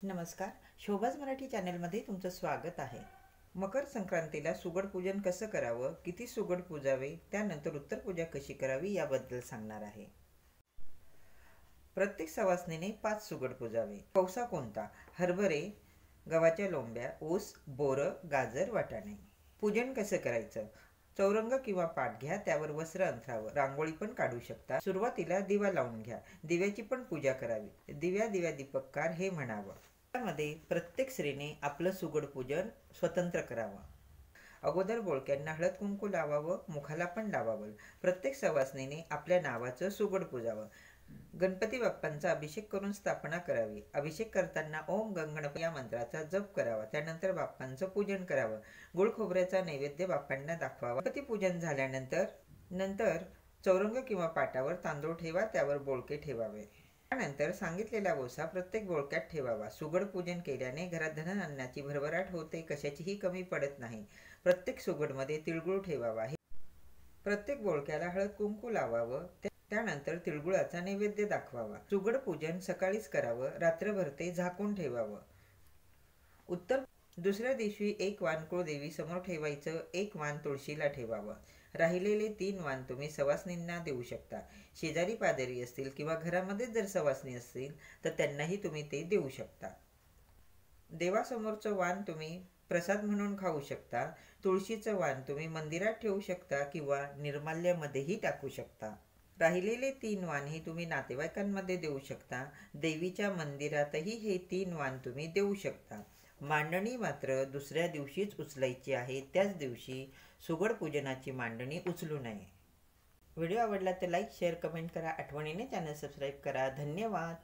नमस्कार. शोभाज मराठी चॅनलमध्ये तुमचं स्वागत आहे. मकर संक्रांतीला सुगड पूजन कसं करावं, किती सुगड पूजावे, त्यानंतर उत्तर पूजा कशी करावी याबद्दल सांगणार आहे. प्रत्येक सवासणीने 5 सुगड पूजावे. पावसा कोणता? हरभरे, गव्हाच्या लोंब्या, ऊस, बोरं, गाजर, वाटाणे. पूजन कसं करायचं? चौरंग किंवा पाट घ्या, त्यावर वस्त्र अंथरावं. रांगोळी पण काढू शकता. सुरुवातीला दिवा लावून घ्या. दिव्याची पण पूजा करावी. दिव्या दिव्या दीपककार हे म्हणावं. त्यामध्ये प्रत्येक स्त्रीने आपलं सुगड पूजन स्वतंत्र करावं. अगोदर बोळक्यांना हळद कुंकू लावावं, मुखाला पण लावावं. प्रत्येक सवासणीने आपल्या नावाचं सुगड पूजावं. गणपती बाप्पांचा अभिषेक करून स्थापना करावी. अभिषेक करताना ओम गणपती या मंत्राचा जप करावा. त्यानंतर बाप्पांचं पूजन करावं. गुळ खोबऱ्याचा नैवेद्य बाप्पांना दाखवावा. गणपती पूजन झाल्यानंतर चौरंग किंवा पाटावर तांदूळ ठेवा, त्यावर बोळके ठेवावे. त्यानंतर सांगितलेला वसा प्रत्येक बोळक्यात ठेवावा. सुगड पूजन केल्याने घरात धनधान्याची भरभराट होते, कशाचीही कमी पडत नाही. प्रत्येक सुगडमध्ये तिळगुळ ठेवावा. प्रत्येक बोळक्याला हळद कुंकू लावावं. त्यानंतर तिळगुळाचा नैवेद्य दाखवावा. सुगड पूजन सकाळीच करावं. रात्रभर ते झाकून ठेवावं. दुसऱ्या दिवशी एक वाण कुळदेवी समोर ठेवायचं. एक वाण तुळशीला ठेवावं. राहिलेले 3 वाण तुम्ही सवासणींना देऊ शकता. शेजारी पाजारी असतील किंवा घरामध्येच जर सवासणी असतील तर त्यांनाही तुम्ही ते देऊ शकता. देवासमोरचं वाण तुम्ही प्रसाद म्हणून खाऊ शकता. तुळशीचं वाण तुम्ही मंदिरात ठेवू शकता किंवा निर्माल्यामध्येही टाकू शकता. राहिलेले 3 वाण ही तुम्ही नातेवाईकांमध्ये देऊ शकता. देवीच्या मंदिरातही हे 3 वाण तुम्ही देऊ शकता. मांडणी मात्र दुसऱ्या दिवशीच उचलायची आहे. त्याच दिवशी सुगड पूजनाची मांडणी उचलू नये. व्हिडिओ आवडला तर लाईक, शेअर, कमेंट करा. आठवणीने चॅनल सबस्क्राईब करा. धन्यवाद.